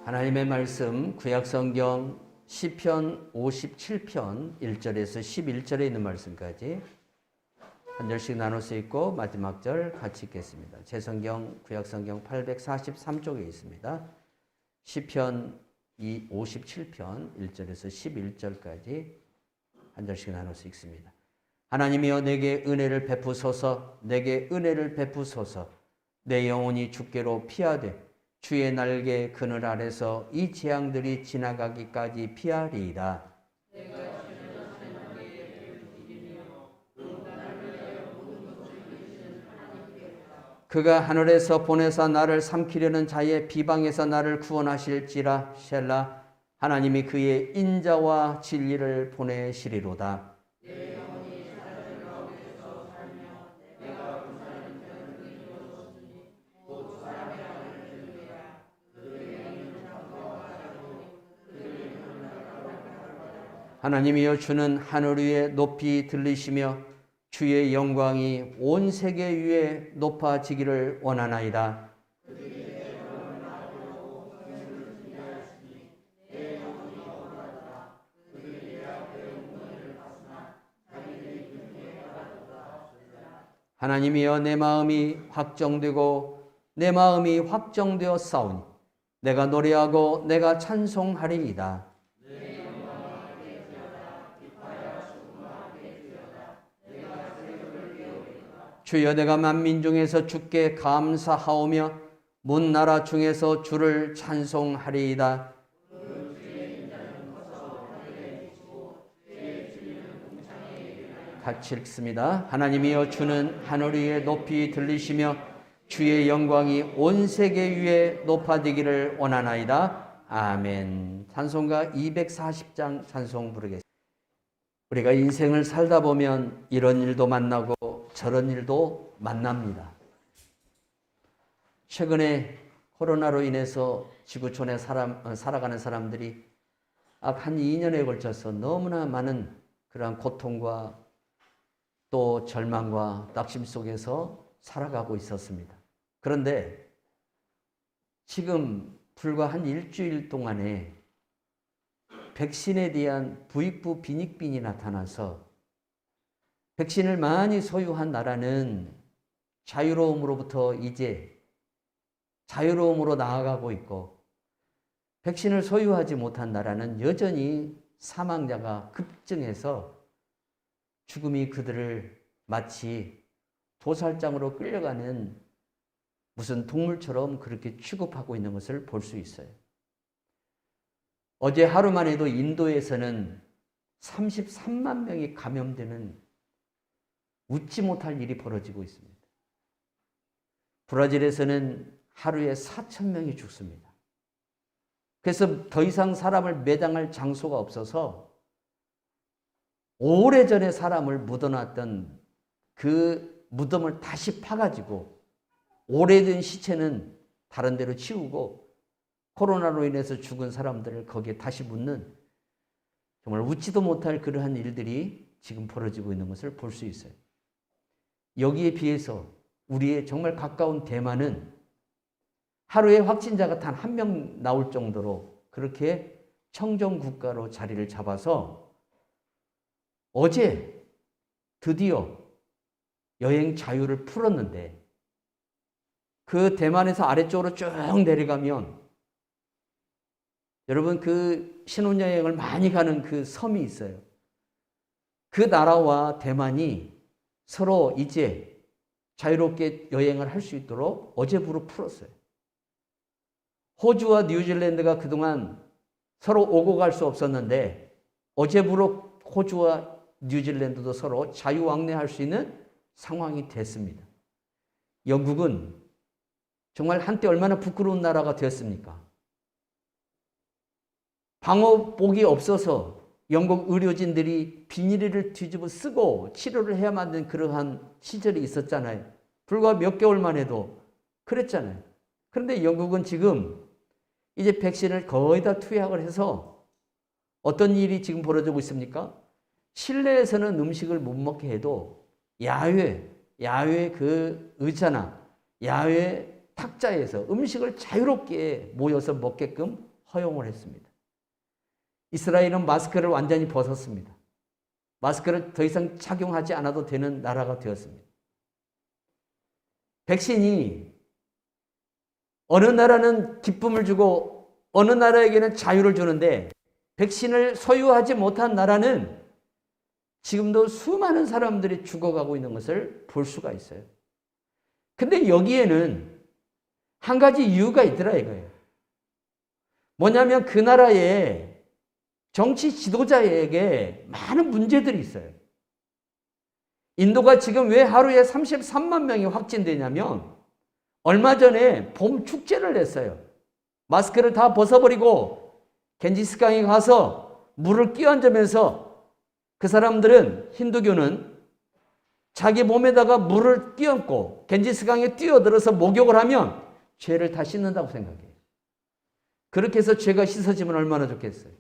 하나님의 말씀 구약성경 시편 57편 1절에서 11절에 있는 말씀까지 한 절씩 나눠서 읽고 마지막 절 같이 읽겠습니다. 제 성경 구약성경 843쪽에 있습니다. 시편 57편 1절에서 11절까지 한 절씩 나눠서 읽습니다. 하나님이여 내게 은혜를 베푸소서. 내게 은혜를 베푸소서. 내 영혼이 주께로 피하되 주의 날개 그늘 아래서 이 재앙들이 지나가기까지 피하리이다. 그가 하늘에서 보내사 나를 삼키려는 자의 비방에서 나를 구원하실지라. 셀라. 하나님이 그의 인자와 진리를 보내시리로다. 하나님이여 주는 하늘 위에 높이 들리시며 주의 영광이 온 세계 위에 높아지기를 원하나이다. 하나님이여 내 마음이 확정되었사오니 내가 노래하고 내가 찬송하리이다. 주여 내가 만민 중에서 주께 감사하오며 문 나라 중에서 주를 찬송하리이다. 같이 읽습니다. 하나님이여 주는 하늘 위에 높이 들리시며 주의 영광이 온 세계 위에 높아지기를 원하나이다. 아멘. 찬송가 240장 찬송 부르겠습니다. 우리가 인생을 살다 보면 이런 일도 만나고 저런 일도 만납니다. 최근에 코로나로 인해서 지구촌에 살아가는 사람들이 한 2년에 걸쳐서 너무나 많은 그러한 고통과 또 절망과 낙심 속에서 살아가고 있었습니다. 그런데 지금 불과 한 일주일 동안에 백신에 대한 부익부 빈익빈이 나타나서 백신을 많이 소유한 나라는 자유로움으로부터 이제 자유로움으로 나아가고 있고, 백신을 소유하지 못한 나라는 여전히 사망자가 급증해서 죽음이 그들을 마치 도살장으로 끌려가는 무슨 동물처럼 그렇게 취급하고 있는 것을 볼 수 있어요. 어제 하루만 해도 인도에서는 33만 명이 감염되는 웃지 못할 일이 벌어지고 있습니다. 브라질에서는 하루에 4천 명이 죽습니다. 그래서 더 이상 사람을 매장할 장소가 없어서 오래전에 사람을 묻어놨던 그 무덤을 다시 파가지고 오래된 시체는 다른 데로 치우고 코로나로 인해서 죽은 사람들을 거기에 다시 묻는 정말 웃지도 못할 그러한 일들이 지금 벌어지고 있는 것을 볼 수 있어요. 여기에 비해서 우리의 정말 가까운 대만은 하루에 확진자가 단 1명 나올 정도로 그렇게 청정국가로 자리를 잡아서 어제 드디어 여행 자유를 풀었는데, 그 대만에서 아래쪽으로 쭉 내려가면 여러분 그 신혼여행을 많이 가는 그 섬이 있어요. 그 나라와 대만이 서로 이제 자유롭게 여행을 할 수 있도록 어제부로 풀었어요. 호주와 뉴질랜드가 그동안 서로 오고 갈 수 없었는데 어제부로 호주와 뉴질랜드도 서로 자유왕래할 수 있는 상황이 됐습니다. 영국은 정말 한때 얼마나 부끄러운 나라가 되었습니까? 방호복이 없어서 영국 의료진들이 비닐을 뒤집어 쓰고 치료를 해야만 하는 그러한 시절이 있었잖아요. 불과 몇 개월만 해도 그랬잖아요. 그런데 영국은 지금 이제 백신을 거의 다 투약을 해서 어떤 일이 지금 벌어지고 있습니까? 실내에서는 음식을 못 먹게 해도 야외 그 의자나 야외 탁자에서 음식을 자유롭게 모여서 먹게끔 허용을 했습니다. 이스라엘은 마스크를 완전히 벗었습니다. 마스크를 더 이상 착용하지 않아도 되는 나라가 되었습니다. 백신이 어느 나라는 기쁨을 주고 어느 나라에게는 자유를 주는데 백신을 소유하지 못한 나라는 지금도 수많은 사람들이 죽어가고 있는 것을 볼 수가 있어요. 근데 여기에는 한 가지 이유가 있더라 이거예요. 뭐냐면 그 나라의 정치 지도자에게 많은 문제들이 있어요. 인도가 지금 왜 하루에 33만 명이 확진되냐면 얼마 전에 봄 축제를 했어요. 마스크를 다 벗어버리고 겐지스강에 가서 물을 끼얹으면서 그 사람들은 힌두교는 자기 몸에다가 물을 끼얹고 겐지스강에 뛰어들어서 목욕을 하면 죄를 다 씻는다고 생각해요. 그렇게 해서 죄가 씻어지면 얼마나 좋겠어요.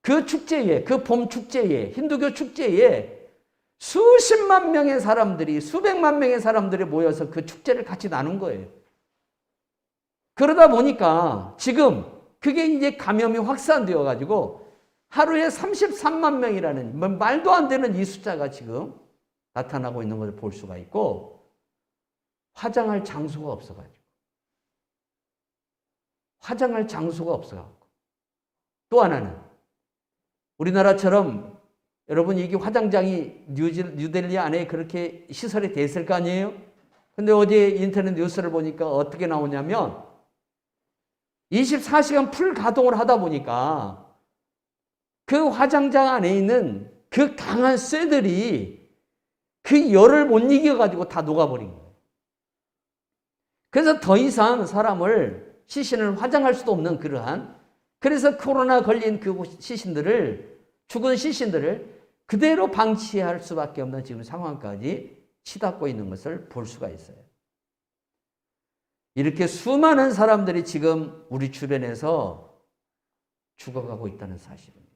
그 축제에, 그 봄 축제에, 힌두교 축제에 수십만 명의 사람들이, 수백만 명의 사람들이 모여서 그 축제를 같이 나눈 거예요. 그러다 보니까 지금 그게 이제 감염이 확산되어 가지고 하루에 33만 명이라는 말도 안 되는 이 숫자가 지금 나타나고 있는 것을 볼 수가 있고, 화장할 장소가 없어가지고. 화장할 장소가 없어가지고. 또 하나는 우리나라처럼 여러분 이게 화장장이 뉴델리 안에 그렇게 시설이 돼 있을 거 아니에요? 근데 어제 인터넷 뉴스를 보니까 어떻게 나오냐면 24시간 풀 가동을 하다 보니까 그 화장장 안에 있는 그 강한 쇠들이 그 열을 못 이겨가지고 다 녹아버린 거예요. 그래서 더 이상 사람을, 시신을 화장할 수도 없는 그러한, 그래서 코로나 걸린 그 시신들을, 죽은 시신들을 그대로 방치할 수밖에 없는 지금 상황까지 치닫고 있는 것을 볼 수가 있어요. 이렇게 수많은 사람들이 지금 우리 주변에서 죽어가고 있다는 사실입니다.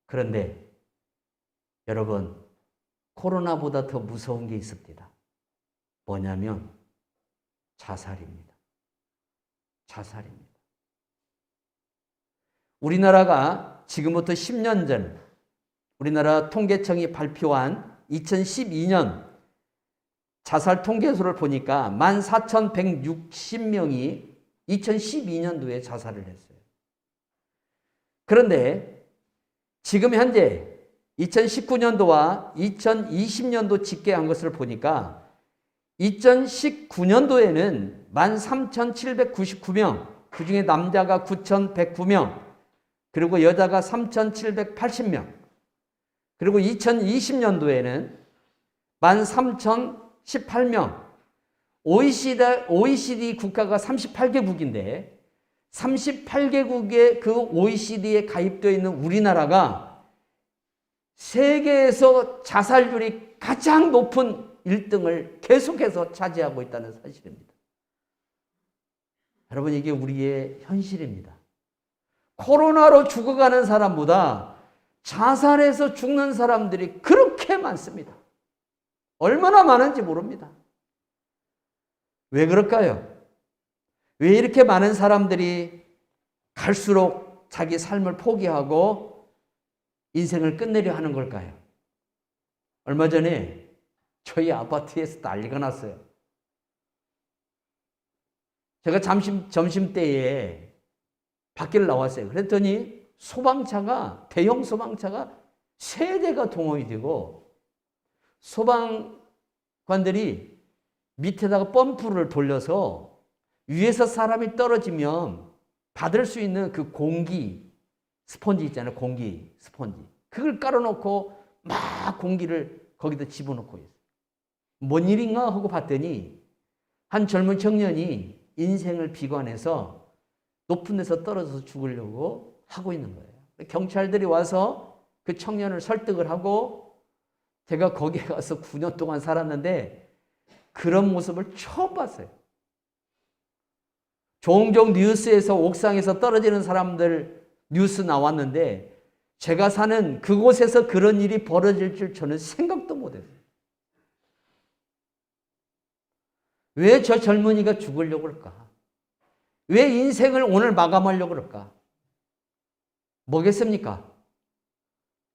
그런데 여러분, 코로나보다 더 무서운 게 있습니다. 뭐냐면 자살입니다. 자살입니다. 우리나라가 지금부터 10년 전 우리나라 통계청이 발표한 2012년 자살 통계수를 보니까 14,160명이 2012년도에 자살을 했어요. 그런데 지금 현재 2019년도와 2020년도 집계한 것을 보니까 2019년도에는 13,799명, 그 중에 남자가 9,109명, 그리고 여자가 3,780명, 그리고 2020년도에는 13,018명, OECD 국가가 38개국인데 38개국의 그 OECD에 가입되어 있는 우리나라가 세계에서 자살률이 가장 높은 1등을 계속해서 차지하고 있다는 사실입니다. 여러분, 이게 우리의 현실입니다. 코로나로 죽어가는 사람보다 자살해서 죽는 사람들이 그렇게 많습니다. 얼마나 많은지 모릅니다. 왜 그럴까요? 왜 이렇게 많은 사람들이 갈수록 자기 삶을 포기하고 인생을 끝내려 하는 걸까요? 얼마 전에 저희 아파트에서 난리가 났어요. 제가 점심때에 밖을 나왔어요. 그랬더니 소방차가, 대형 소방차가 3대가 동원이 되고 소방관들이 밑에다가 펌프를 돌려서 위에서 사람이 떨어지면 받을 수 있는 그 공기 스펀지 있잖아요. 공기 스펀지. 그걸 깔아놓고 막 공기를 거기다 집어넣고 있어요. 뭔 일인가 하고 봤더니 한 젊은 청년이 인생을 비관해서 높은 데서 떨어져서 죽으려고 하고 있는 거예요. 경찰들이 와서 그 청년을 설득을 하고, 제가 거기에 가서 9년 동안 살았는데 그런 모습을 처음 봤어요. 종종 뉴스에서 옥상에서 떨어지는 사람들 뉴스 나왔는데 제가 사는 그곳에서 그런 일이 벌어질 줄 저는 생각도 못했어요. 왜 저 젊은이가 죽으려고 할까? 왜 인생을 오늘 마감하려고 그럴까? 뭐겠습니까?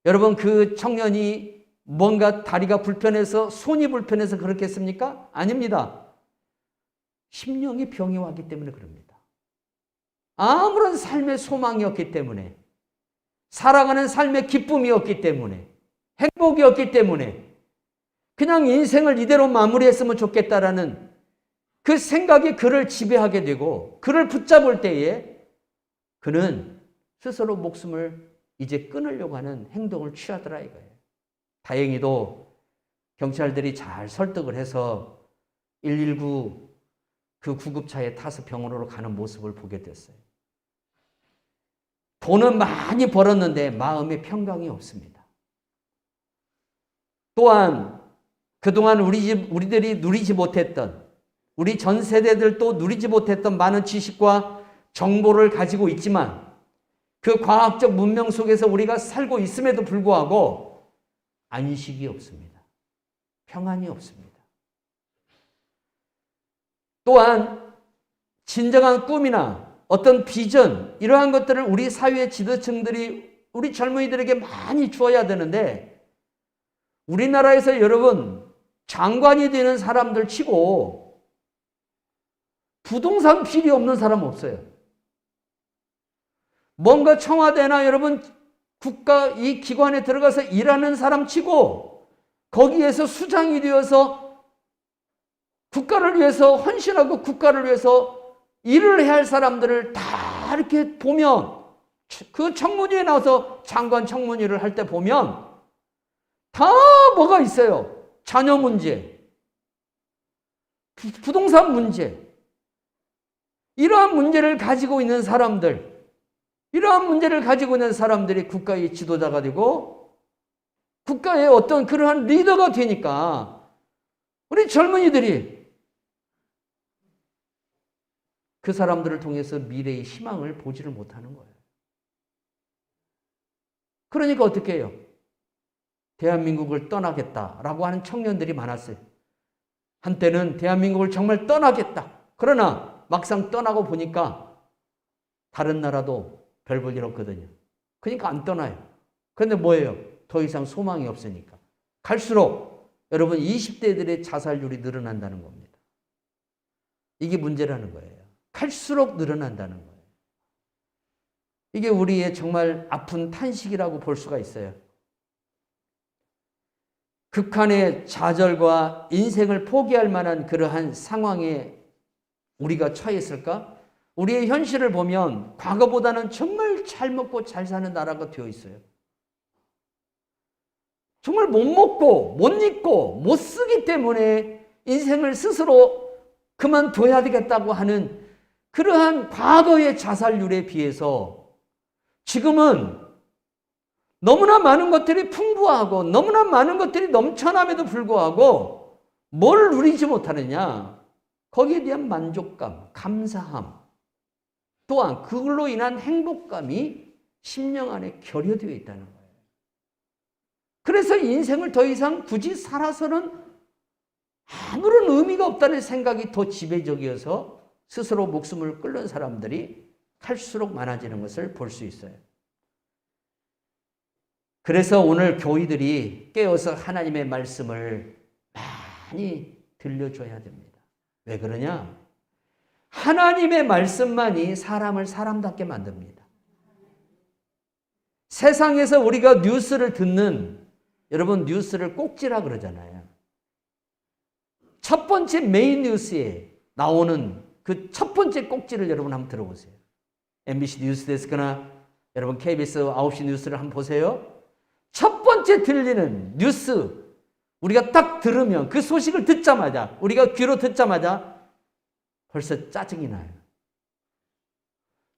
여러분, 그 청년이 뭔가 다리가 불편해서, 손이 불편해서 그렇겠습니까? 아닙니다. 심령의 병이 왔기 때문에 그럽니다. 아무런 삶의 소망이 없기 때문에, 살아가는 삶의 기쁨이 없기 때문에, 행복이 없기 때문에 그냥 인생을 이대로 마무리했으면 좋겠다라는 그 생각이 그를 지배하게 되고, 그를 붙잡을 때에 그는 스스로 목숨을 이제 끊으려고 하는 행동을 취하더라 이거예요. 다행히도 경찰들이 잘 설득을 해서 119 그 구급차에 타서 병원으로 가는 모습을 보게 됐어요. 돈은 많이 벌었는데 마음의 평강이 없습니다. 또한 그동안 우리들이 누리지 못했던, 우리 전 세대들도 누리지 못했던 많은 지식과 정보를 가지고 있지만 그 과학적 문명 속에서 우리가 살고 있음에도 불구하고 안식이 없습니다. 평안이 없습니다. 또한 진정한 꿈이나 어떤 비전, 이러한 것들을 우리 사회의 지도층들이 우리 젊은이들에게 많이 주어야 되는데, 우리나라에서 여러분 장관이 되는 사람들 치고 부동산 필이 없는 사람 없어요. 뭔가 청와대나 여러분 국가 이 기관에 들어가서 일하는 사람 치고 거기에서 수장이 되어서 국가를 위해서 헌신하고 국가를 위해서 일을 해야 할 사람들을 다 이렇게 보면, 그 청문회에 나와서 장관 청문회를 할 때 보면 다 뭐가 있어요? 자녀 문제, 부동산 문제, 이러한 문제를 가지고 있는 사람들, 이러한 문제를 가지고 있는 사람들이 국가의 지도자가 되고 국가의 어떤 그러한 리더가 되니까 우리 젊은이들이 그 사람들을 통해서 미래의 희망을 보지를 못하는 거예요. 그러니까 어떻게 해요? 대한민국을 떠나겠다라고 하는 청년들이 많았어요. 한때는 대한민국을 정말 떠나겠다. 그러나 막상 떠나고 보니까 다른 나라도 별 볼 일 없거든요. 그러니까 안 떠나요. 그런데 뭐예요? 더 이상 소망이 없으니까. 갈수록 여러분 20대들의 자살률이 늘어난다는 겁니다. 이게 문제라는 거예요. 갈수록 늘어난다는 거예요. 이게 우리의 정말 아픈 탄식이라고 볼 수가 있어요. 극한의 좌절과 인생을 포기할 만한 그러한 상황에 우리가 처했을까? 우리의 현실을 보면 과거보다는 정말 잘 먹고 잘 사는 나라가 되어 있어요. 정말 못 먹고 못 입고 못 쓰기 때문에 인생을 스스로 그만둬야 되겠다고 하는 그러한 과거의 자살률에 비해서 지금은 너무나 많은 것들이 풍부하고 너무나 많은 것들이 넘쳐남에도 불구하고 뭘 누리지 못하느냐? 거기에 대한 만족감, 감사함, 또한 그걸로 인한 행복감이 심령 안에 결여되어 있다는 거예요. 그래서 인생을 더 이상 굳이 살아서는 아무런 의미가 없다는 생각이 더 지배적이어서 스스로 목숨을 끊는 사람들이 할수록 많아지는 것을 볼 수 있어요. 그래서 오늘 교회들이 깨어서 하나님의 말씀을 많이 들려줘야 됩니다. 왜 그러냐? 하나님의 말씀만이 사람을 사람답게 만듭니다. 세상에서 우리가 뉴스를 듣는, 여러분 뉴스를 꼭지라 그러잖아요. 첫 번째 메인 뉴스에 나오는 그 첫 번째 꼭지를 여러분 한번 들어보세요. MBC 뉴스데스크나 여러분 KBS 9시 뉴스를 한번 보세요. 첫 번째 들리는 뉴스, 우리가 딱 들으면 그 소식을 듣자마자, 우리가 귀로 듣자마자 벌써 짜증이 나요.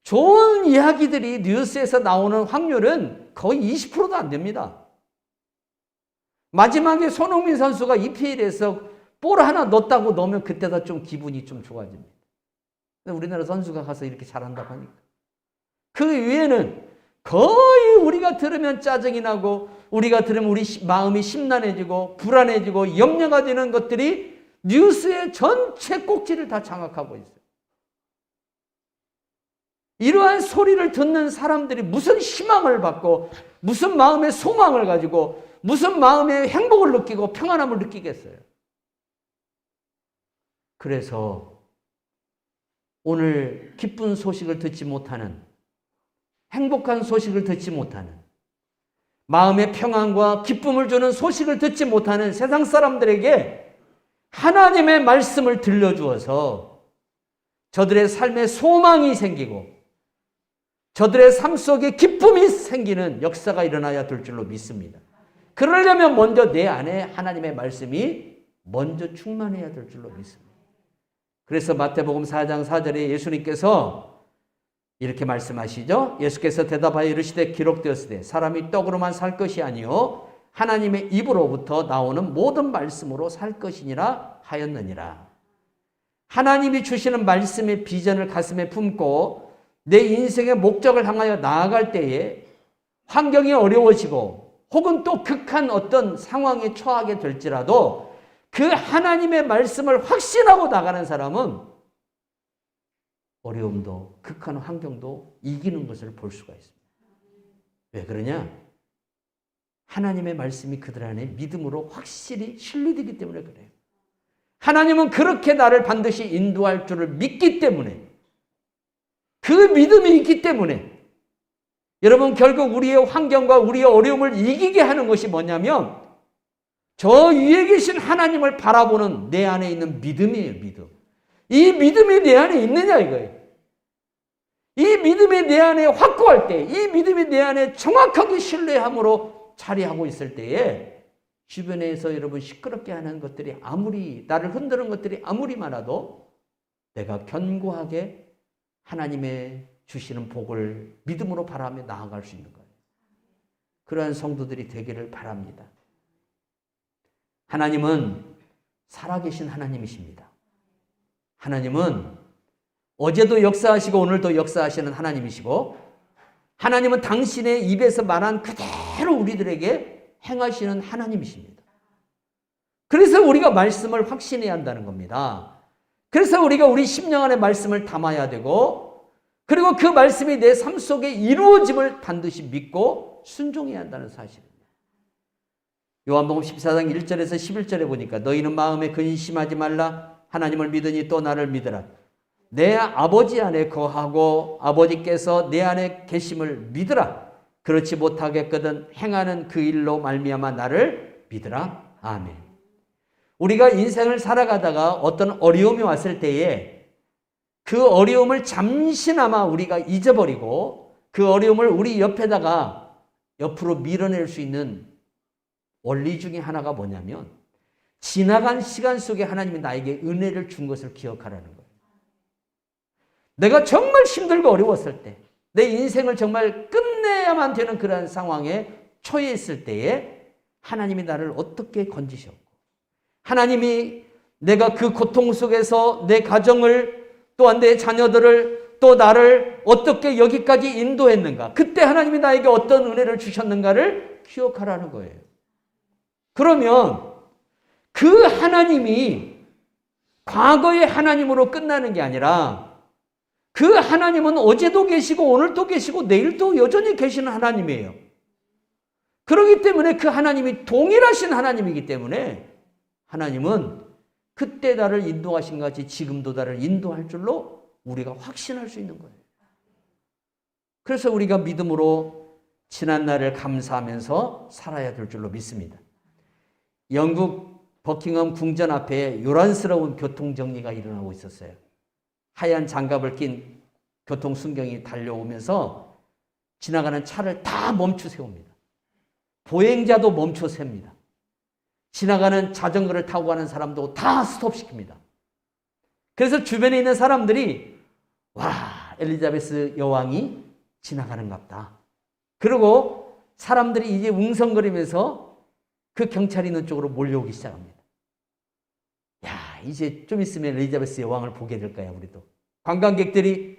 좋은 이야기들이 뉴스에서 나오는 확률은 거의 20%도 안 됩니다. 마지막에 손흥민 선수가 EPL에서 볼 하나 넣었다고 넣으면 그때다 좀 기분이 좀 좋아집니다. 우리나라 선수가 가서 이렇게 잘한다고 하니까. 그 위에는 거의 우리가 들으면 짜증이 나고, 우리가 들으면 우리 마음이 심란해지고 불안해지고 염려가 되는 것들이 뉴스의 전체 꼭지를 다 장악하고 있어요. 이러한 소리를 듣는 사람들이 무슨 희망을 받고 무슨 마음의 소망을 가지고 무슨 마음의 행복을 느끼고 평안함을 느끼겠어요. 그래서 오늘 기쁜 소식을 듣지 못하는, 행복한 소식을 듣지 못하는, 마음의 평안과 기쁨을 주는 소식을 듣지 못하는 세상 사람들에게 하나님의 말씀을 들려주어서 저들의 삶에 소망이 생기고 저들의 삶 속에 기쁨이 생기는 역사가 일어나야 될 줄로 믿습니다. 그러려면 먼저 내 안에 하나님의 말씀이 먼저 충만해야 될 줄로 믿습니다. 그래서 마태복음 4장 4절에 예수님께서 이렇게 말씀하시죠. 예수께서 대답하여 이르시되 기록되었으되 사람이 떡으로만 살 것이 아니요 하나님의 입으로부터 나오는 모든 말씀으로 살 것이니라 하였느니라. 하나님이 주시는 말씀의 비전을 가슴에 품고 내 인생의 목적을 향하여 나아갈 때에 환경이 어려워지고 혹은 또 극한 어떤 상황에 처하게 될지라도 그 하나님의 말씀을 확신하고 나가는 사람은 어려움도 극한 환경도 이기는 것을 볼 수가 있습니다. 왜 그러냐? 하나님의 말씀이 그들 안에 믿음으로 확실히 실리되기 때문에 그래요. 하나님은 그렇게 나를 반드시 인도할 줄을 믿기 때문에, 그 믿음이 있기 때문에 여러분 결국 우리의 환경과 우리의 어려움을 이기게 하는 것이 뭐냐면 저 위에 계신 하나님을 바라보는 내 안에 있는 믿음이에요. 믿음. 이 믿음이 내 안에 있느냐 이거예요. 이 믿음이 내 안에 확고할 때, 이 믿음이 내 안에 정확하게 신뢰함으로 자리하고 있을 때에 주변에서 여러분 시끄럽게 하는 것들이 아무리 나를 흔드는 것들이 아무리 많아도 내가 견고하게 하나님의 주시는 복을 믿음으로 바라며 나아갈 수 있는 거예요. 그러한 성도들이 되기를 바랍니다. 하나님은 살아계신 하나님이십니다. 하나님은 어제도 역사하시고 오늘도 역사하시는 하나님이시고 하나님은 당신의 입에서 말한 그대로 우리들에게 행하시는 하나님이십니다. 그래서 우리가 말씀을 확신해야 한다는 겁니다. 그래서 우리가 우리 심령 안에 말씀을 담아야 되고 그리고 그 말씀이 내 삶 속에 이루어짐을 반드시 믿고 순종해야 한다는 사실입니다. 요한복음 14장 1절에서 11절에 보니까 너희는 마음에 근심하지 말라 하나님을 믿으니 또 나를 믿으라. 내 아버지 안에 거하고 아버지께서 내 안에 계심을 믿으라. 그렇지 못하겠거든 행하는 그 일로 말미암아 나를 믿으라. 아멘. 우리가 인생을 살아가다가 어떤 어려움이 왔을 때에 그 어려움을 잠시나마 우리가 잊어버리고 그 어려움을 우리 옆에다가 옆으로 밀어낼 수 있는 원리 중에 하나가 뭐냐면 지나간 시간 속에 하나님이 나에게 은혜를 준 것을 기억하라는 거예요. 내가 정말 힘들고 어려웠을 때, 내 인생을 정말 끝내야만 되는 그런 상황에 처해 있을 때에 하나님이 나를 어떻게 건지셨고 하나님이 내가 그 고통 속에서 내 가정을 또한 내 자녀들을 또 나를 어떻게 여기까지 인도했는가, 그때 하나님이 나에게 어떤 은혜를 주셨는가를 기억하라는 거예요. 그러면 그 하나님이 과거의 하나님으로 끝나는 게 아니라 그 하나님은 어제도 계시고 오늘도 계시고 내일도 여전히 계시는 하나님이에요. 그렇기 때문에 그 하나님이 동일하신 하나님이기 때문에 하나님은 그때 나를 인도하신 같이 지금도 나를 인도할 줄로 우리가 확신할 수 있는 거예요. 그래서 우리가 믿음으로 지난 날을 감사하면서 살아야 될 줄로 믿습니다. 영국 버킹엄 궁전 앞에 요란스러운 교통정리가 일어나고 있었어요. 하얀 장갑을 낀 교통순경이 달려오면서 지나가는 차를 다 멈춰 세웁니다. 보행자도 멈춰 셉니다. 지나가는 자전거를 타고 가는 사람도 다 스톱시킵니다. 그래서 주변에 있는 사람들이 와, 엘리자베스 여왕이 지나가는갑다. 그리고 사람들이 이제 웅성거리면서 그 경찰이 있는 쪽으로 몰려오기 시작합니다. 야, 이제 좀 있으면 엘리자베스 여왕을 보게 될 거야, 우리도. 관광객들이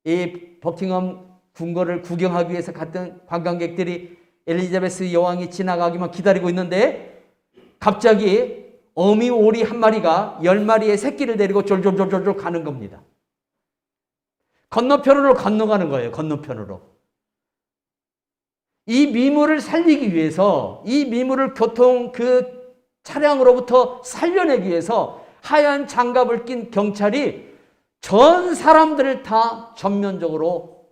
이 버킹엄 궁궐을 구경하기 위해서 갔던 관광객들이 엘리자베스 여왕이 지나가기만 기다리고 있는데 갑자기 어미 오리 한 마리가 10마리의 새끼를 데리고 졸졸졸졸 가는 겁니다. 건너편으로 건너가는 거예요. 건너편으로. 이 미물을 살리기 위해서, 이 미물을 교통 그 차량으로부터 살려내기 위해서 하얀 장갑을 낀 경찰이 전 사람들을 다 전면적으로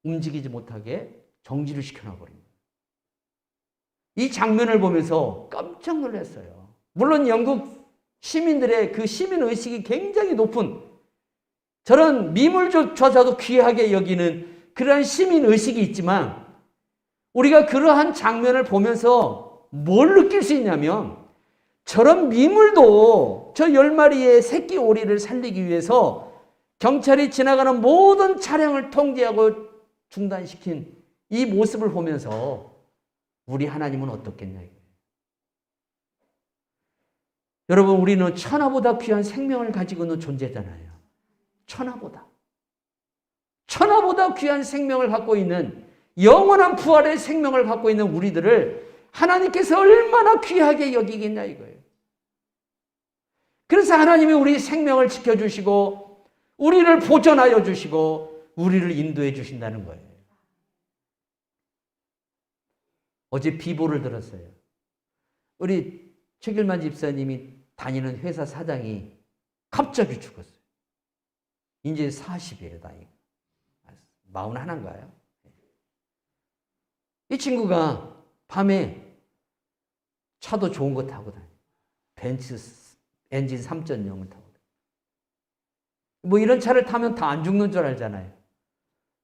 움직이지 못하게 정지를 시켜놔버립니다. 이 장면을 보면서 깜짝 놀랐어요. 물론 영국 시민들의 그 시민의식이 굉장히 높은, 저런 미물조차도 귀하게 여기는 그러한 시민의식이 있지만, 우리가 그러한 장면을 보면서 뭘 느낄 수 있냐면, 저런 미물도 저 10마리의 새끼 오리를 살리기 위해서 경찰이 지나가는 모든 차량을 통제하고 중단시킨 이 모습을 보면서 우리 하나님은 어떻겠냐 이거예요. 여러분, 우리는 천하보다 귀한 생명을 가지고 있는 존재잖아요. 천하보다 귀한 생명을 갖고 있는, 영원한 부활의 생명을 갖고 있는 우리들을 하나님께서 얼마나 귀하게 여기겠냐 이거예요. 그래서 하나님이 우리 생명을 지켜주시고 우리를 보존하여 주시고 우리를 인도해 주신다는 거예요. 어제 비보를 들었어요. 우리 최길만 집사님이 다니는 회사 사장이 갑자기 죽었어요. 이제 40이에요, 나이가. 41인가요? 이 친구가 밤에 차도 좋은 거 타고 다녀요. 벤츠 엔진 3.0을 타고 다녀요. 뭐 이런 차를 타면 다 안 죽는 줄 알잖아요.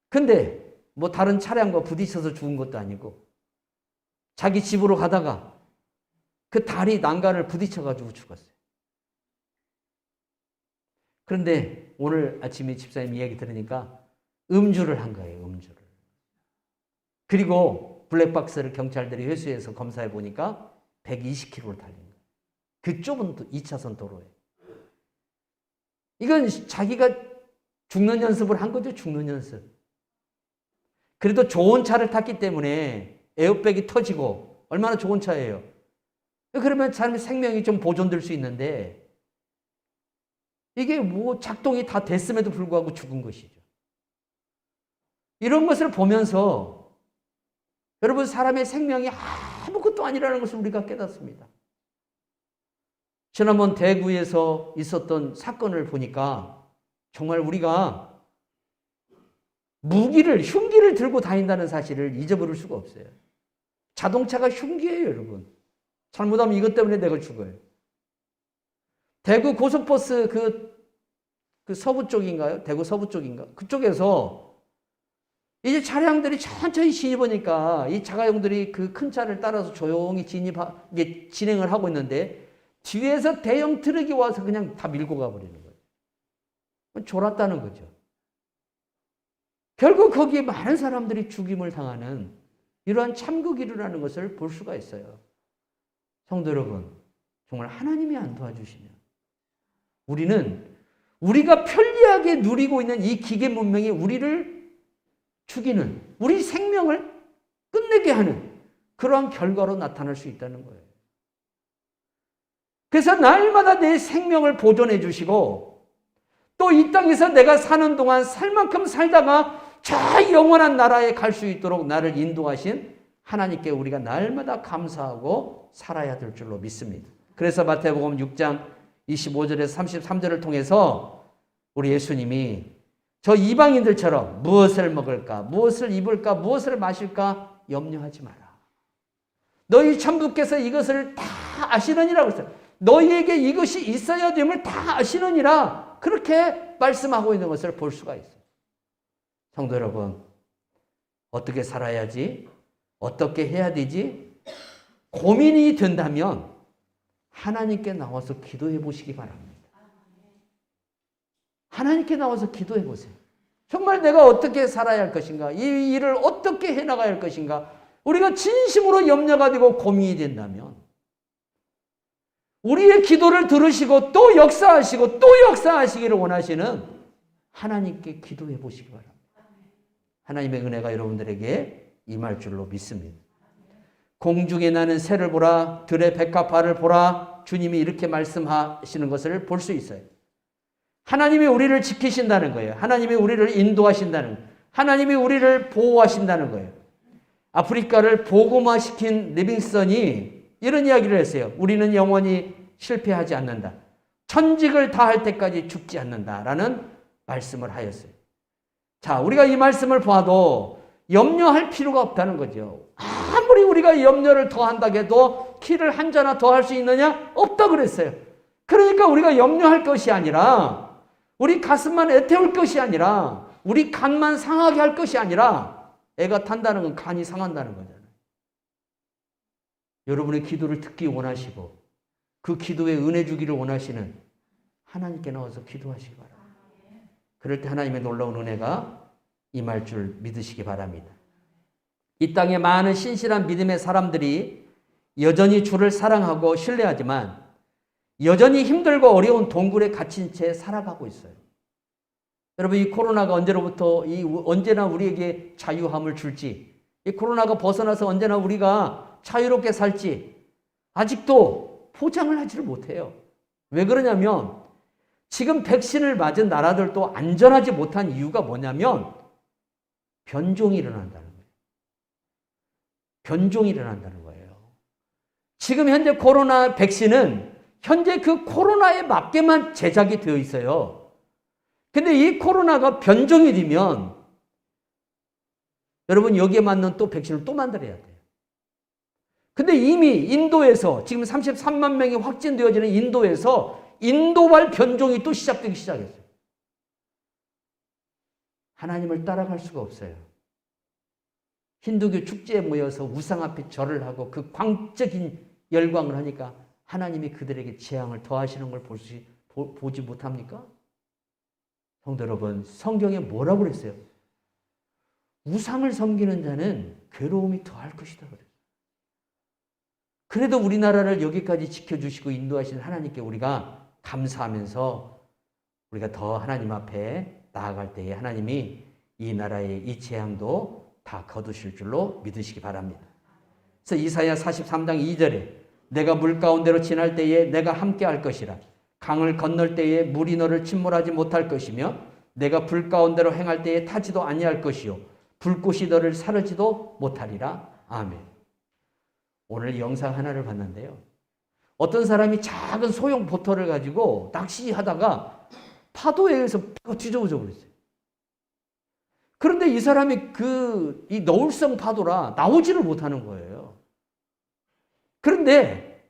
근데 뭐 다른 차량과 부딪혀서 죽은 것도 아니고 자기 집으로 가다가 그 다리 난간을 부딪혀가지고 죽었어요. 그런데 오늘 아침에 집사님 이야기 들으니까 음주를 한 거예요, 음주를. 그리고 블랙박스를 경찰들이 회수해서 검사해 보니까 120km를 달린 거예요. 그 좁은 2차선 도로에. 이건 자기가 죽는 연습을 한 거죠, 죽는 연습. 그래도 좋은 차를 탔기 때문에 에어백이 터지고 얼마나 좋은 차예요. 그러면 사람의 생명이 좀 보존될 수 있는데 이게 뭐 작동이 다 됐음에도 불구하고 죽은 것이죠. 이런 것을 보면서 여러분, 사람의 생명이 아무것도 아니라는 것을 우리가 깨닫습니다. 지난번 대구에서 있었던 사건을 보니까 정말 우리가 흉기를 들고 다닌다는 사실을 잊어버릴 수가 없어요. 자동차가 흉기예요, 여러분. 잘못하면 이것 때문에 내가 죽어요. 대구 고속버스 그 서부 쪽인가요? 대구 서부 쪽인가? 그쪽에서 이제 차량들이 천천히 진입하니까 이 자가용들이 그 큰 차를 따라서 조용히 진행을 하고 있는데 뒤에서 대형 트럭이 와서 그냥 다 밀고 가버리는 거예요. 졸았다는 거죠. 결국 거기에 많은 사람들이 죽임을 당하는 이러한 참극이 일어나는 것을 볼 수가 있어요. 성도 여러분, 정말 하나님이 안 도와주시면 우리가 편리하게 누리고 있는 이 기계 문명이 우리를 죽이는, 우리 생명을 끝내게 하는 그러한 결과로 나타날 수 있다는 거예요. 그래서 날마다 내 생명을 보존해 주시고 또 이 땅에서 내가 사는 동안 살 만큼 살다가 저 영원한 나라에 갈 수 있도록 나를 인도하신 하나님께 우리가 날마다 감사하고 살아야 될 줄로 믿습니다. 그래서 마태복음 6장 25절에서 33절을 통해서 우리 예수님이 저 이방인들처럼 무엇을 먹을까, 무엇을 입을까, 무엇을 마실까 염려하지 마라. 너희 천부께서 이것을 다 아시느니라 그랬어요. 너희에게 이것이 있어야 됨을 다 아시느니라. 그렇게 말씀하고 있는 것을 볼 수가 있어요. 성도 여러분, 어떻게 살아야지? 어떻게 해야 되지? 고민이 된다면 하나님께 나와서 기도해 보시기 바랍니다. 하나님께 나와서 기도해 보세요. 정말 내가 어떻게 살아야 할 것인가? 이 일을 어떻게 해나가야 할 것인가? 우리가 진심으로 염려가 되고 고민이 된다면 우리의 기도를 들으시고 또 역사하시고 또 역사하시기를 원하시는 하나님께 기도해 보시기 바랍니다. 하나님의 은혜가 여러분들에게 임할 줄로 믿습니다. 공중에 나는 새를 보라, 들의 백합화를 보라. 주님이 이렇게 말씀하시는 것을 볼 수 있어요. 하나님이 우리를 지키신다는 거예요. 하나님이 우리를 인도하신다는 거예요. 하나님이 우리를 보호하신다는 거예요. 아프리카를 복음화시킨 리빙스턴이 이런 이야기를 했어요. 우리는 영원히 실패하지 않는다. 천직을 다할 때까지 죽지 않는다라는 말씀을 하였어요. 자, 우리가 이 말씀을 봐도 염려할 필요가 없다는 거죠. 아무리 우리가 염려를 더한다고 해도 키를 한 자나 더 할 수 있느냐? 없다 그랬어요. 그러니까 우리가 염려할 것이 아니라, 우리 가슴만 애태울 것이 아니라, 우리 간만 상하게 할 것이 아니라, 애가 탄다는 건 간이 상한다는 거잖아요. 여러분의 기도를 듣기 원하시고 그 기도에 은혜 주기를 원하시는 하나님께 나와서 기도하시기 바랍니다. 그럴 때 하나님의 놀라운 은혜가 임할 줄 믿으시기 바랍니다. 이 땅에 많은 신실한 믿음의 사람들이 여전히 주를 사랑하고 신뢰하지만 여전히 힘들고 어려운 동굴에 갇힌 채 살아가고 있어요. 여러분, 이 코로나가 언제나 우리에게 자유함을 줄지, 이 코로나가 벗어나서 언제나 우리가 자유롭게 살지 아직도 포장을 하지를 못해요. 왜 그러냐면 지금 백신을 맞은 나라들도 안전하지 못한 이유가 뭐냐면 변종이 일어난다는 거예요. 변종이 일어난다는 거예요. 지금 현재 코로나 백신은 현재 그 코로나에 맞게만 제작이 되어 있어요. 근데 이 코로나가 변종이 되면 여러분 여기에 맞는 또 백신을 또 만들어야 돼요. 근데 이미 인도에서 지금 33만 명이 확진되어지는 인도에서 인도발 변종이 또 시작되기 시작했어요. 하나님을 따라갈 수가 없어요. 힌두교 축제에 모여서 우상 앞에 절을 하고 그 광적인 열광을 하니까 하나님이 그들에게 재앙을 더하시는 걸 보지 못합니까? 성도 여러분, 성경에 뭐라고 그랬어요? 우상을 섬기는 자는 괴로움이 더할 것이다 그랬어요. 그래도 우리나라를 여기까지 지켜주시고 인도하시는 하나님께 우리가 감사하면서 우리가 더 하나님 앞에 나아갈 때에 하나님이 이 나라의 이 재앙도 다 거두실 줄로 믿으시기 바랍니다. 그래서 이사야 43장 2절에 내가 물 가운데로 지날 때에 내가 함께 할 것이라. 강을 건널 때에 물이 너를 침몰하지 못할 것이며 내가 불 가운데로 행할 때에 타지도 아니할 것이요 불꽃이 너를 사르지도 못하리라. 아멘. 오늘 영상 하나를 봤는데요. 어떤 사람이 작은 소형 보트를 가지고 낚시하다가 파도에 의해서 뒤집어져 버렸어요. 그런데 이 사람이 이 너울성 파도라 나오지를 못하는 거예요. 그런데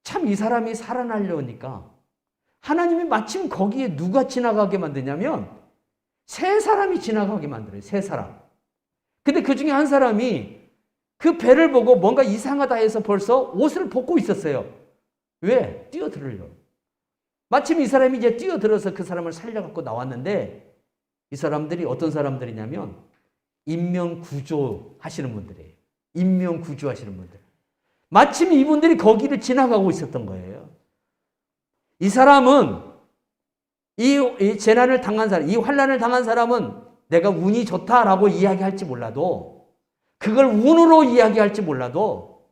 참 이 사람이 살아나려니까 하나님이 마침 거기에 누가 지나가게 만드냐면 세 사람이 지나가게 만들어요. 세 사람. 근데 그 중에 한 사람이 그 배를 보고 뭔가 이상하다 해서 벌써 옷을 벗고 있었어요. 왜? 뛰어들으려고. 마침 이 사람이 이제 뛰어들어서 그 사람을 살려갖고 나왔는데 이 사람들이 어떤 사람들이냐면 인명구조 하시는 분들이에요. 인명구조 하시는 분들. 마침 이분들이 거기를 지나가고 있었던 거예요. 이 사람은 이 재난을 당한 사람, 이 환난을 당한 사람은 내가 운이 좋다라고 이야기할지 몰라도 그걸 운으로 이야기할지 몰라도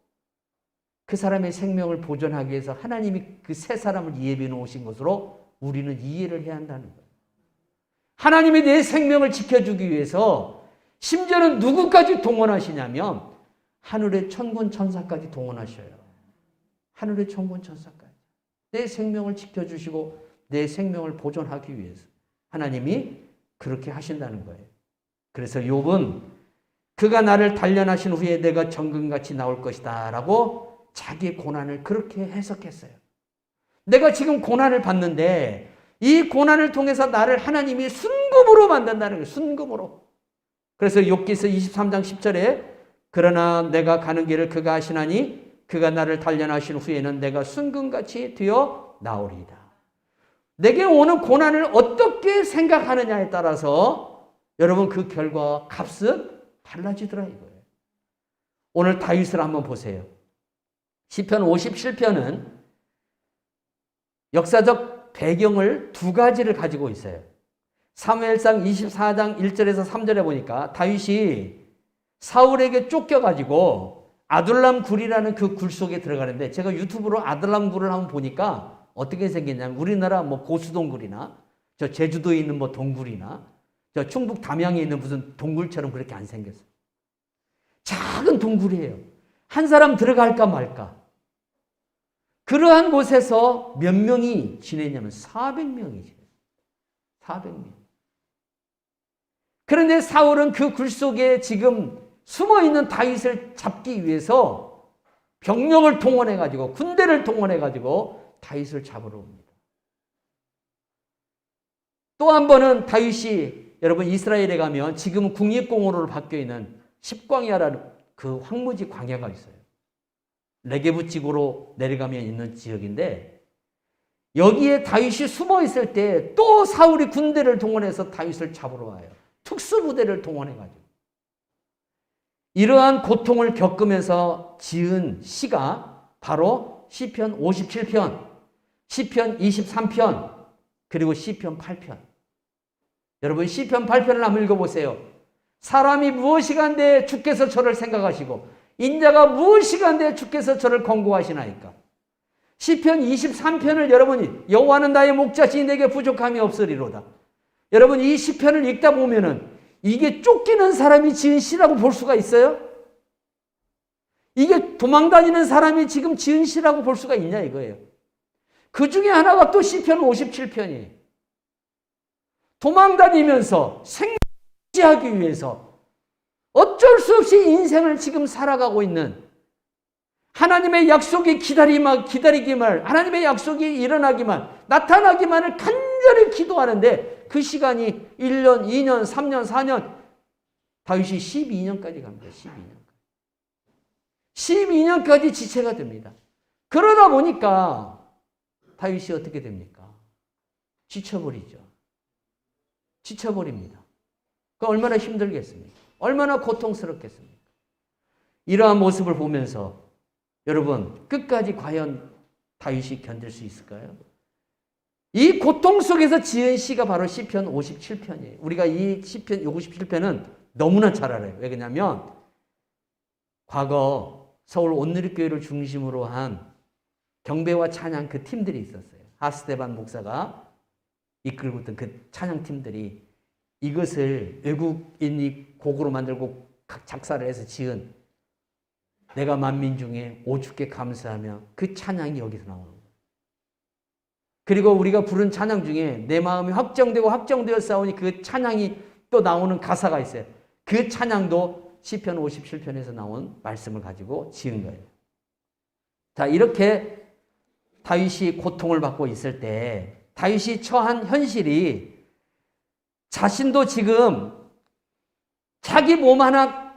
그 사람의 생명을 보존하기 위해서 하나님이 그 세 사람을 예비해 놓으신 것으로 우리는 이해를 해야 한다는 거예요. 하나님이 내 생명을 지켜주기 위해서 심지어는 누구까지 동원하시냐면 하늘의 천군 천사까지 동원하셔요. 하늘의 천군 천사까지. 내 생명을 지켜주시고 내 생명을 보존하기 위해서 하나님이 그렇게 하신다는 거예요. 그래서 욥은 그가 나를 단련하신 후에 내가 정금같이 나올 것이다 라고 자기의 고난을 그렇게 해석했어요. 내가 지금 고난을 받는데 이 고난을 통해서 나를 하나님이 순금으로 만든다는 거예요. 순금으로. 그래서 욥기서 23장 10절에 그러나 내가 가는 길을 그가 하시나니 그가 나를 단련하신 후에는 내가 순금같이 되어 나오리이다. 내게 오는 고난을 어떻게 생각하느냐에 따라서 여러분 그 결과 값은 달라지더라 이거예요. 오늘 다윗을 한번 보세요. 시편 57편은 역사적 배경을 두 가지를 가지고 있어요. 사무엘상 24장 1절에서 3절에 보니까 다윗이 사울에게 쫓겨가지고 아둘람 굴이라는 그 굴 속에 들어가는데 제가 유튜브로 아둘람 굴을 한번 보니까 어떻게 생겼냐면 우리나라 고수동 굴이나 저 제주도에 있는 뭐 동굴이나 저 충북 담양에 있는 무슨 동굴처럼 그렇게 안 생겼어요. 작은 동굴이에요. 한 사람 들어갈까 말까. 그러한 곳에서 몇 명이 지내냐면 400명이 지내요. 400명. 그런데 사울은 그 굴 속에 지금 숨어있는 다윗을 잡기 위해서 병력을 동원해가지고 군대를 동원해가지고 다윗을 잡으러 옵니다. 또 한 번은 다윗이 여러분 이스라엘에 가면 지금은 국립공원으로 바뀌어있는 십광야라는 그 황무지 광야가 있어요. 네게부 지구로 내려가면 있는 지역인데 여기에 다윗이 숨어있을 때 또 사울이 군대를 동원해서 다윗을 잡으러 와요. 특수부대를 동원해가지고. 이러한 고통을 겪으면서 지은 시가 바로 시편 57편, 시편 23편, 그리고 시편 8편. 여러분 시편 8편을 한번 읽어보세요. 사람이 무엇이간데 주께서 저를 생각하시고 인자가 무엇이간데 주께서 저를 권고하시나이까. 시편 23편을 여러분이 여호와는 나의 목자시니 내게 부족함이 없으리로다. 여러분 이 시편을 읽다 보면은 이게 쫓기는 사람이 지은 시라고 볼 수가 있어요? 이게 도망다니는 사람이 지금 지은 시라고 볼 수가 있냐 이거예요. 그 중에 하나가 또 시편 57편이에요. 도망다니면서 생존하기 위해서 어쩔 수 없이 인생을 지금 살아가고 있는 하나님의 약속이 기다리기만, 하나님의 약속이 일어나기만, 나타나기만을 간절히 기도하는데 그 시간이 1년, 2년, 3년, 4년, 다윗이 12년까지 갑니다. 12년까지 지체가 됩니다. 그러다 보니까 다윗이 어떻게 됩니까? 지쳐버리죠. 지쳐버립니다. 그 얼마나 힘들겠습니까? 얼마나 고통스럽겠습니까? 이러한 모습을 보면서 여러분 끝까지 과연 다윗이 견딜 수 있을까요? 이 고통 속에서 지은 시가 바로 시편 57편이에요. 우리가 이 시편 57편은 너무나 잘 알아요. 왜 그러냐면 과거 서울 온누리교회를 중심으로 한 경배와 찬양 그 팀들이 있었어요. 하스데반 목사가 이끌고 있던 그 찬양팀들이 이것을 외국인이 곡으로 만들고 작사를 해서 지은 내가 만민 중에 오주께 감사하며 그 찬양이 여기서 나오는 거예요. 그리고 우리가 부른 찬양 중에 내 마음이 확정되고 확정되어 싸우니 그 찬양이 또 나오는 가사가 있어요. 그 찬양도 시편 57편에서 나온 말씀을 가지고 지은 거예요. 자, 이렇게 다윗이 고통을 받고 있을 때 다윗이 처한 현실이 자신도 지금 자기 몸 하나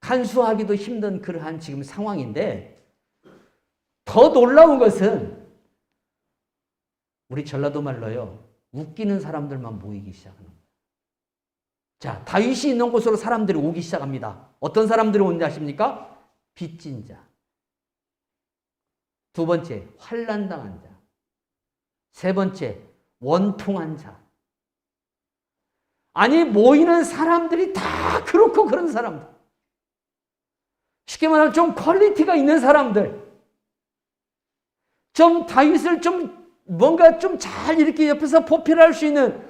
간수하기도 힘든 그러한 지금 상황인데 더 놀라운 것은 우리 전라도 말로요. 웃기는 사람들만 모이기 시작하는 거예요. 자, 다윗이 있는 곳으로 사람들이 오기 시작합니다. 어떤 사람들이 오는지 아십니까? 빚진 자. 두 번째, 환난당한 자. 세 번째, 원통한 자. 아니 모이는 사람들이 다 그렇고 그런 사람들. 쉽게 말하면 좀 퀄리티가 있는 사람들. 좀 다윗을 좀 뭔가 좀 잘 이렇게 옆에서 보필할 수 있는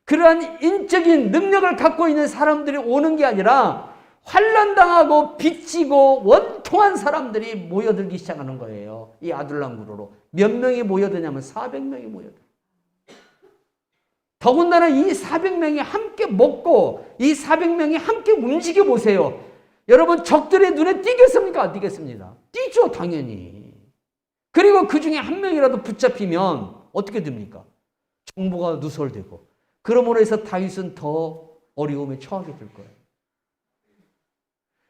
그러한 인적인 능력을 갖고 있는 사람들이 오는 게 아니라 환난당하고 빚지고 원통한 사람들이 모여들기 시작하는 거예요. 이 아둘람구로로. 몇 명이 모여드냐면 400명이 모여들어요. 더군다나 이 400명이 함께 먹고 이 400명이 함께 움직여 보세요. 여러분 적들의 눈에 띄겠습니까? 안 띄겠습니다. 띄죠 당연히. 그리고 그 중에 한 명이라도 붙잡히면 어떻게 됩니까? 정보가 누설되고 그러므로 해서 다윗은 더 어려움에 처하게 될 거예요.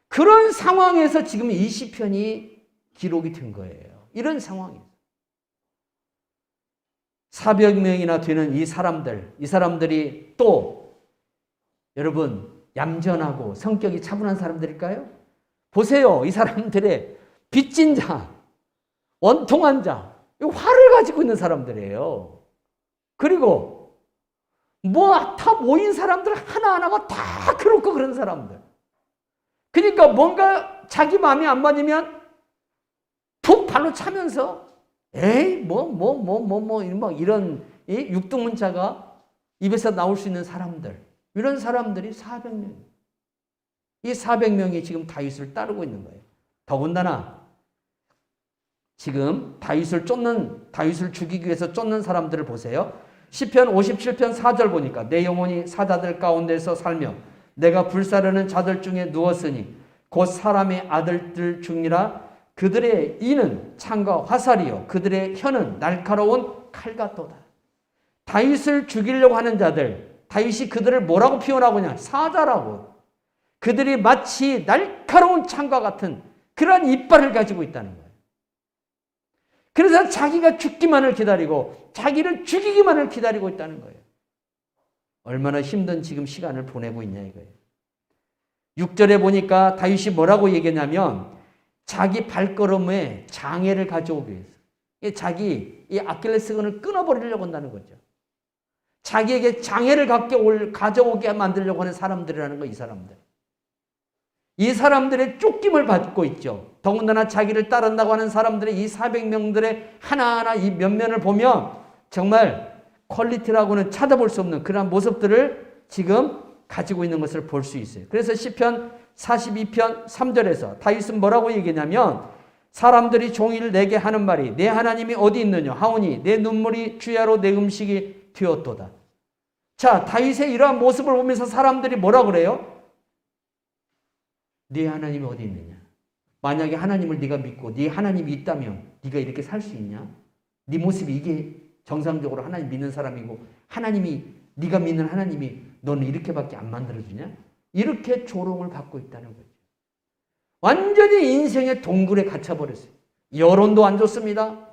그런 상황에서 지금 이 시편이 기록이 된 거예요. 이런 상황에서 400명이나 되는 이 사람들이 또 여러분 얌전하고 성격이 차분한 사람들일까요? 보세요. 이 사람들의 빚진 자, 원통한 자, 화를 가지고 있는 사람들이에요. 그리고 다 모인 사람들 하나하나가 다 그렇고 그런 사람들. 그러니까 뭔가 자기 마음이 안 맞으면 툭 발로 차면서 에이 막 이런 육두문자가 입에서 나올 수 있는 사람들, 이런 사람들이 400명. 이 400명이 지금 다윗을 따르고 있는 거예요. 더군다나 지금 다윗을 죽이기 위해서 쫓는 사람들을 보세요. 시편 57편 4절 보니까 내 영혼이 사자들 가운데서 살며 내가 불사르는 자들 중에 누웠으니 곧 사람의 아들들 중이라. 그들의 이는 창과 화살이요 그들의 혀는 날카로운 칼 같도다. 다윗을 죽이려고 하는 자들, 다윗이 그들을 뭐라고 표현하고 있냐? 사자라고. 그들이 마치 날카로운 창과 같은 그러한 이빨을 가지고 있다는 거예요. 그래서 자기가 죽기만을 기다리고 자기를 죽이기만을 기다리고 있다는 거예요. 얼마나 힘든 지금 시간을 보내고 있냐 이거예요. 6절에 보니까 다윗이 뭐라고 얘기했냐면 자기 발걸음에 장애를 가져오기 위해서 자기 이 아킬레스건을 끊어버리려고 한다는 거죠. 자기에게 장애를 가져오게 만들려고 하는 사람들이라는 거, 이 사람들. 이 사람들의 쫓김을 받고 있죠. 더군다나 자기를 따른다고 하는 사람들의 이 400명들의 하나하나 이 면면을 보면 정말 퀄리티라고는 찾아볼 수 없는 그런 모습들을 지금 가지고 있는 것을 볼 수 있어요. 그래서 시편 42편 3절에서 다윗은 뭐라고 얘기냐면 사람들이 종일 내게 하는 말이 내 하나님이 어디 있느냐 하오니 내 눈물이 주야로 내 음식이 되었도다. 자, 다윗의 이러한 모습을 보면서 사람들이 뭐라 그래요? 네 하나님이 어디 있느냐? 만약에 하나님을 네가 믿고 네 하나님이 있다면 네가 이렇게 살 수 있냐? 네 모습이 이게 정상적으로 하나님 믿는 사람이고 하나님이 네가 믿는 하나님이 너는 이렇게밖에 안 만들어주냐? 이렇게 조롱을 받고 있다는 거죠. 완전히 인생의 동굴에 갇혀버렸어요. 여론도 안 좋습니다.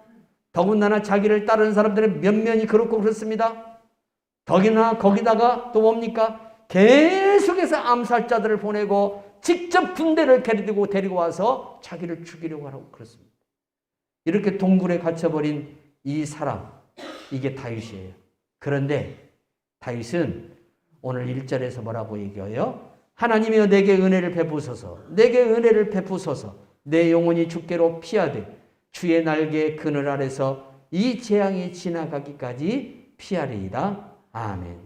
더군다나 자기를 따르는 사람들의 면면이 그렇고 그렇습니다. 더기나 거기다가 또 뭡니까? 계속해서 암살자들을 보내고 직접 군대를 데리고 와서 자기를 죽이려고 하고 그렇습니다. 이렇게 동굴에 갇혀버린 이 사람, 이게 다윗이에요. 그런데 다윗은 오늘 1절에서 뭐라고 얘기해요? 하나님이여 내게 은혜를 베푸소서, 내게 은혜를 베푸소서, 내 영혼이 주께로 피하되 주의 날개 그늘 아래서 이 재앙이 지나가기까지 피하리이다. 아멘.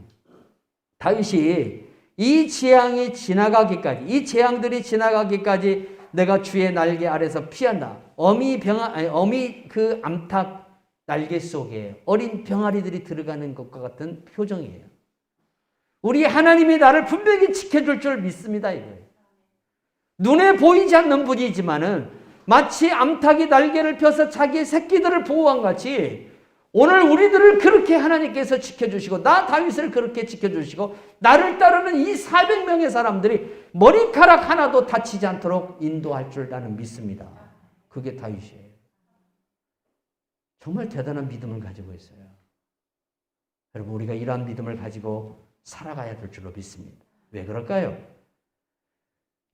다윗이 이 재앙이 지나가기까지, 이 재앙들이 지나가기까지 내가 주의 날개 아래서 피한다. 어미 그 암탉 날개 속에 어린 병아리들이 들어가는 것과 같은 표정이에요. 우리 하나님이 나를 분명히 지켜줄 줄 믿습니다. 이거예요. 눈에 보이지 않는 분이지만은 마치 암탉이 날개를 펴서 자기의 새끼들을 보호한 같이 오늘 우리들을 그렇게 하나님께서 지켜주시고 나 다윗을 그렇게 지켜주시고 나를 따르는 이 400명의 사람들이 머리카락 하나도 다치지 않도록 인도할 줄 나는 믿습니다. 그게 다윗이에요. 정말 대단한 믿음을 가지고 있어요. 여러분, 우리가 이러한 믿음을 가지고 살아가야 될 줄로 믿습니다. 왜 그럴까요?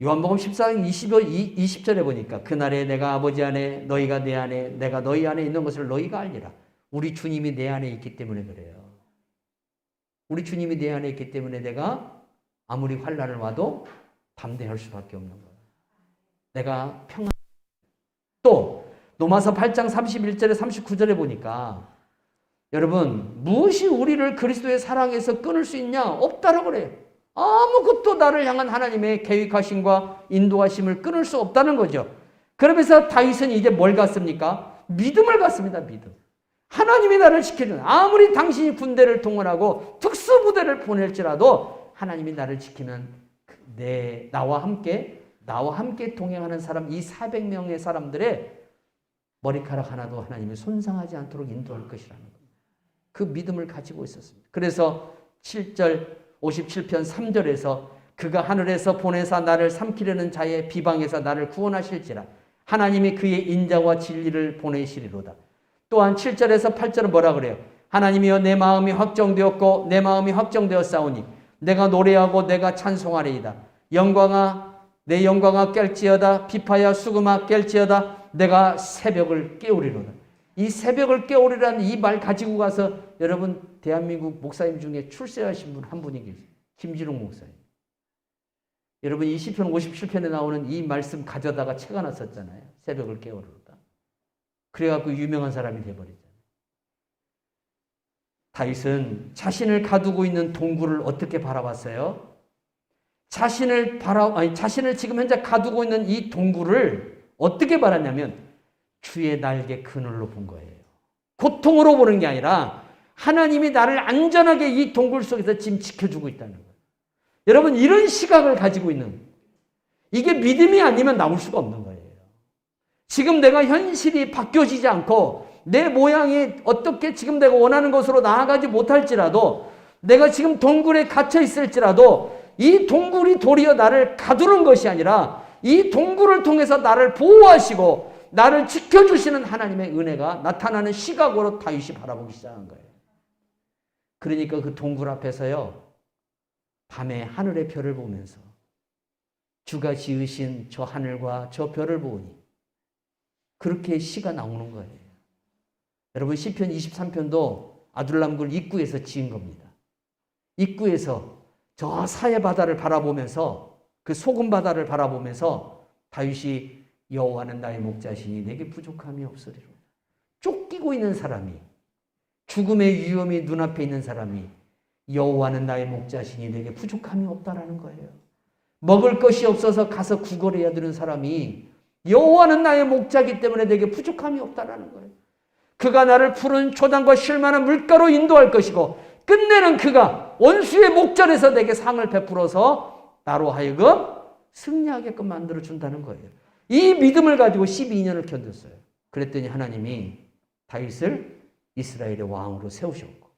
요한복음 14장 20절에 보니까 그날에 내가 아버지 안에 너희가 내 안에 내가 너희 안에 있는 것을 너희가 알리라. 우리 주님이 내 안에 있기 때문에 그래요. 우리 주님이 내 안에 있기 때문에 내가 아무리 환난을 와도 담대할 수밖에 없는 거예요. 내가 평안. 또 로마서 8장 31절에 39절에 보니까 여러분 무엇이 우리를 그리스도의 사랑에서 끊을 수 있냐? 없다라고 그래요. 아무것도 나를 향한 하나님의 계획하심과 인도하심을 끊을 수 없다는 거죠. 그러면서 다윗은 이제 뭘 갖습니까? 믿음을 갖습니다. 믿음. 하나님이 나를 지켜주는, 아무리 당신이 군대를 동원하고 특수부대를 보낼지라도 하나님이 나를 지키는 나와 함께 동행하는 사람, 이 400명의 사람들의 머리카락 하나도 하나님이 손상하지 않도록 인도할 것이라는 겁니다. 그 믿음을 가지고 있었습니다. 그래서 7절 57편 3절에서 그가 하늘에서 보내사 나를 삼키려는 자의 비방에서 나를 구원하실지라 하나님이 그의 인자와 진리를 보내시리로다. 또한 7절에서 8절은 뭐라 그래요? 하나님이여 내 마음이 확정되었고 내 마음이 확정되었사오니 내가 노래하고 내가 찬송하리이다. 내 영광아 깰지어다. 비파야 수금아 깰지어다. 내가 새벽을 깨우리로다. 이 새벽을 깨우리라는 이 말 가지고 가서 여러분 대한민국 목사님 중에 출세하신 분 한 분이 계세요. 김진웅 목사님. 여러분 이 시편 57편에 나오는 이 말씀 가져다가 책 하나 썼잖아요. 새벽을 깨우리로다. 그래갖고 유명한 사람이 돼버렸잖아요. 다윗은 자신을 가두고 있는 동굴을 어떻게 바라봤어요? 자신을 지금 현재 가두고 있는 이 동굴을 어떻게 바랐냐면 주의 날개 그늘로 본 거예요. 고통으로 보는 게 아니라 하나님이 나를 안전하게 이 동굴 속에서 지금 지켜주고 있다는 거예요. 여러분, 이런 시각을 가지고 있는, 이게 믿음이 아니면 나올 수가 없는 거예요. 지금 내가 현실이 바뀌어지지 않고 내 모양이 어떻게 지금 내가 원하는 것으로 나아가지 못할지라도, 내가 지금 동굴에 갇혀 있을지라도 이 동굴이 도리어 나를 가두는 것이 아니라 이 동굴을 통해서 나를 보호하시고 나를 지켜주시는 하나님의 은혜가 나타나는 시각으로 다윗이 바라보기 시작한 거예요. 그러니까 그 동굴 앞에서요, 밤에 하늘의 별을 보면서 주가 지으신 저 하늘과 저 별을 보니 그렇게 시가 나오는 거예요. 여러분, 시편 23편도 아둘람굴 입구에서 지은 겁니다. 입구에서 저 사해 바다를 바라보면서, 그 소금 바다를 바라보면서 다윗이 여호와는 나의 목자시니 내게 부족함이 없으리로다. 쫓기고 있는 사람이, 죽음의 위험이 눈앞에 있는 사람이 여호와는 나의 목자시니 내게 부족함이 없다라는 거예요. 먹을 것이 없어서 가서 구걸해야 되는 사람이 여호와는 나의 목자이기 때문에 내게 부족함이 없다라는 거예요. 그가 나를 푸른 초당과 쉴만한 물가로 인도할 것이고 끝내는 그가 원수의 목전에서 내게 상을 베풀어서 나로 하여금 승리하게끔 만들어준다는 거예요. 이 믿음을 가지고 12년을 견뎠어요. 그랬더니 하나님이 다윗을 이스라엘의 왕으로 세우셨고,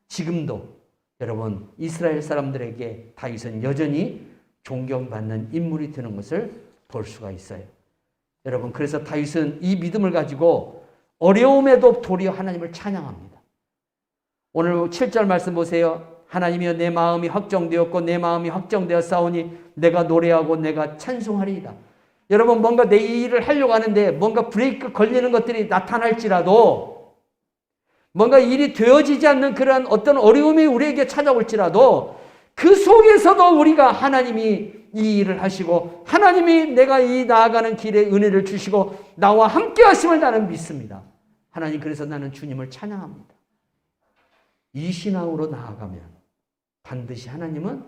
지금도 여러분 이스라엘 사람들에게 다윗은 여전히 존경받는 인물이 되는 것을 볼 수가 있어요. 여러분, 그래서 다윗은 이 믿음을 가지고 어려움에도 도리어 하나님을 찬양합니다. 오늘 7절 말씀 보세요. 하나님이여 내 마음이 확정되었고 내 마음이 확정되었사오니 내가 노래하고 내가 찬송하리이다. 여러분, 뭔가 내 일을 하려고 하는데 뭔가 브레이크 걸리는 것들이 나타날지라도, 뭔가 일이 되어지지 않는 그런 어떤 어려움이 우리에게 찾아올지라도 그 속에서도 우리가 하나님이 이 일을 하시고 하나님이 내가 이 나아가는 길에 은혜를 주시고 나와 함께 하심을 나는 믿습니다. 하나님, 그래서 나는 주님을 찬양합니다. 이 신앙으로 나아가면 반드시 하나님은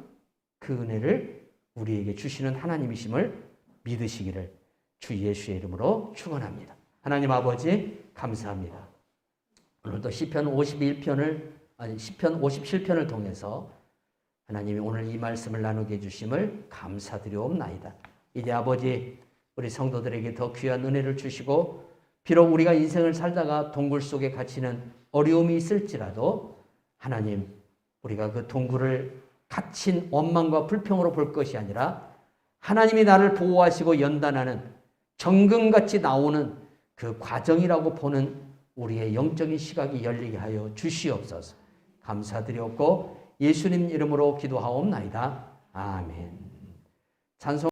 그 은혜를 우리에게 주시는 하나님이심을 믿으시기를 주 예수의 이름으로 축원합니다. 하나님 아버지, 감사합니다. 오늘도 시편 57편을 통해서 하나님이 오늘 이 말씀을 나누게 해주심을 감사드리옵나이다. 이제 아버지, 우리 성도들에게 더 귀한 은혜를 주시고, 비록 우리가 인생을 살다가 동굴 속에 갇히는 어려움이 있을지라도 하나님, 우리가 그 동굴을 갇힌 원망과 불평으로 볼 것이 아니라 하나님이 나를 보호하시고 연단하는 정금같이 나오는 그 과정이라고 보는 우리의 영적인 시각이 열리게 하여 주시옵소서. 감사드리옵고 예수님 이름으로 기도하옵나이다. 아멘. 찬송